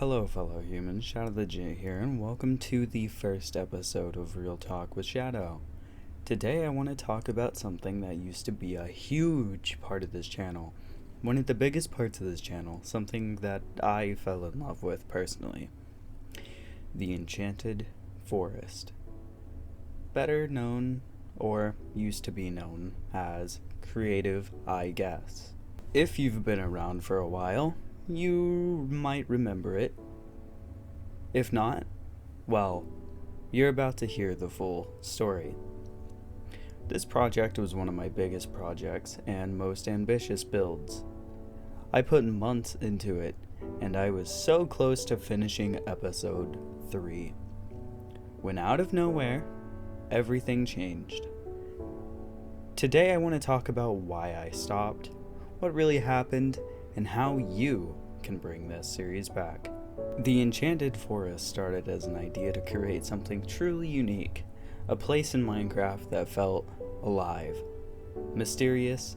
Hello, fellow humans. Shadow the J here, and welcome to the first episode of Real Talk with Shadow. Today, I want to talk about something that used to be a huge part of this channel. One of the biggest parts of this channel, something that I fell in love with personally. The Enchanted Forest. Better known, or used to be known, as Creative I Guess. If you've been around for a while, you might remember it. If not, well, you're about to hear the full story. This project was one of my biggest projects and most ambitious builds. I put months into it, and I was so close to finishing episode 3. When out of nowhere, everything changed. Today I want to talk about why I stopped, what really happened, and how you can bring this series back. The Enchanted Forest started as an idea to create something truly unique, a place in Minecraft that felt alive, mysterious,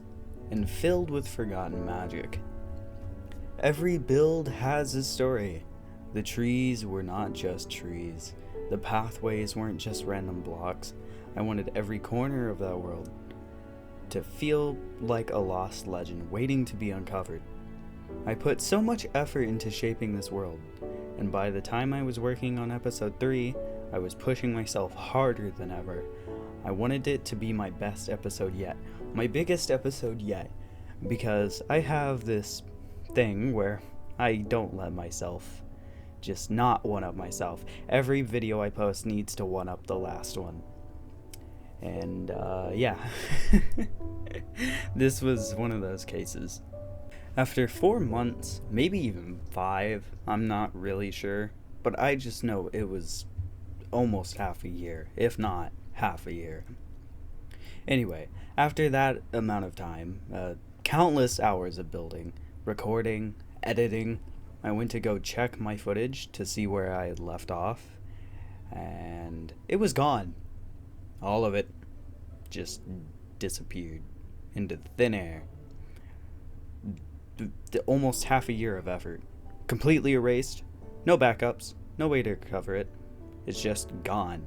and filled with forgotten magic. Every build has a story. The trees were not just trees. The pathways weren't just random blocks. I wanted every corner of that world to feel like a lost legend waiting to be uncovered. I put so much effort into shaping this world, and by the time I was working on episode 3, I was pushing myself harder than ever. I wanted it to be my best episode yet, my biggest episode yet, because I have this thing where I don't let myself just not one-up myself. Every video I post needs to one-up the last one. And, yeah. This was one of those cases. After 4 months, maybe even 5, I'm not really sure, but I just know it was almost half a year, if not half a year. Anyway, after that amount of time, countless hours of building, recording, editing, I went to go check my footage to see where I had left off, and it was gone. All of it just disappeared into thin air. Almost half a year of effort. Completely erased. No backups. No way to recover it. It's just gone.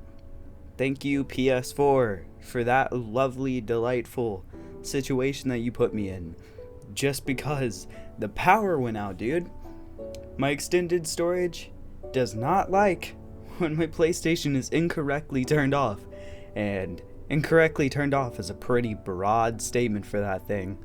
Thank you, PS4, for that lovely, delightful situation that you put me in. Just because the power went out, dude. My extended storage does not like when my PlayStation is incorrectly turned off. And incorrectly turned off is a pretty broad statement for that thing.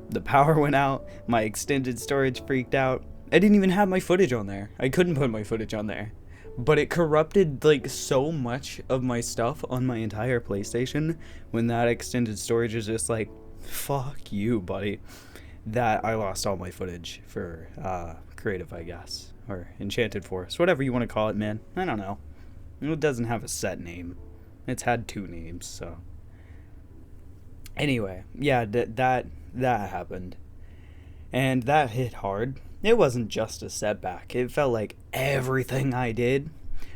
The power went out, my extended storage freaked out. I didn't even have my footage on there. I couldn't put my footage on there. But it corrupted like so much of my stuff on my entire PlayStation when that extended storage is just like, fuck you, buddy. That I lost all my footage for Creative, I guess. Or Enchanted Forest, whatever you want to call it, man. I don't know. It doesn't have a set name. It's had 2 names, so. Anyway, yeah, that happened. And that hit hard. It wasn't just a setback. It felt like everything I did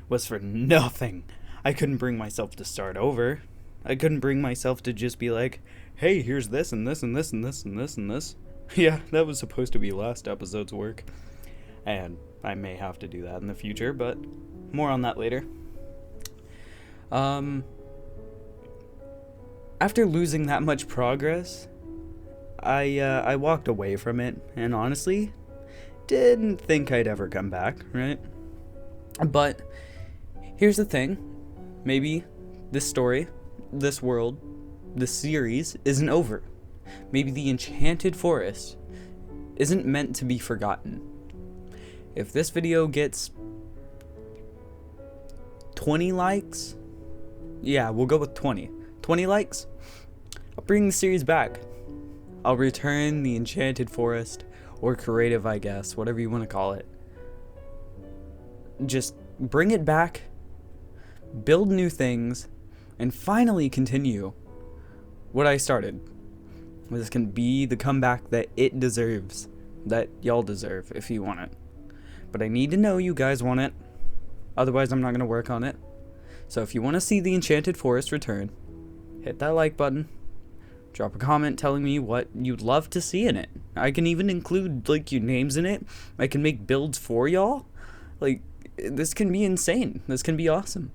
was for nothing. I couldn't bring myself to start over. I couldn't bring myself to just be like, hey, here's this and this and this and this and this and this. Yeah, that was supposed to be last episode's work. And I may have to do that in the future, but more on that later. After losing that much progress, I walked away from it, and honestly, didn't think I'd ever come back, right? But here's the thing. Maybe this story, this world, this series isn't over. Maybe the Enchanted Forest isn't meant to be forgotten. If this video gets 20 likes, yeah, we'll go with 20. 20 likes, I'll bring the series back. I'll return the Enchanted Forest, or Creative, I guess, whatever you want to call it. Just bring it back, build new things, and finally continue what I started. This can be the comeback that it deserves, that y'all deserve if you want it. But I need to know you guys want it, otherwise I'm not going to work on it. So if you want to see the Enchanted Forest return, hit that like button, drop a comment telling me what you'd love to see in it. I can even include like your names in it. I can make builds for y'all. Like, this can be insane. This can be awesome.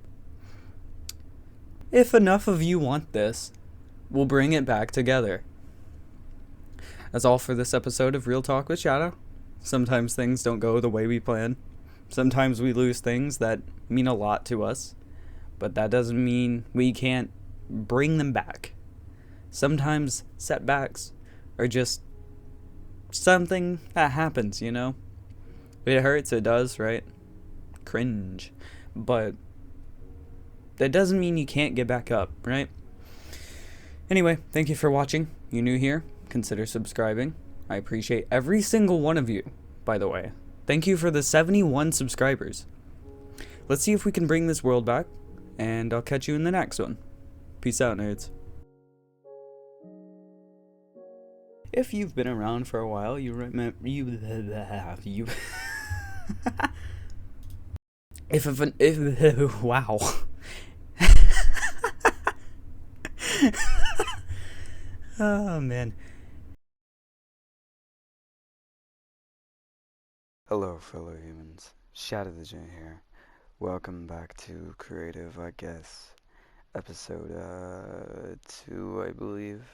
If enough of you want this, we'll bring it back together. That's all for this episode of Real Talk with Shadow. Sometimes things don't go the way we plan. Sometimes we lose things that mean a lot to us, but that doesn't mean we can't bring them back. Sometimes setbacks are just something that happens, you know? It hurts, it does, right? Cringe. But that doesn't mean you can't get back up, right? Anyway, thank you for watching. You new here? Consider subscribing. I appreciate every single one of you, by the way. Thank you for the 71 subscribers. Let's see if we can bring this world back, and I'll catch you in the next one. Peace out, nerds. If you've been around for a while, you remember if wow. Oh man. Hello, fellow humans. Shadow the Giant here. Welcome back to Creative, I guess. Episode 2, I believe.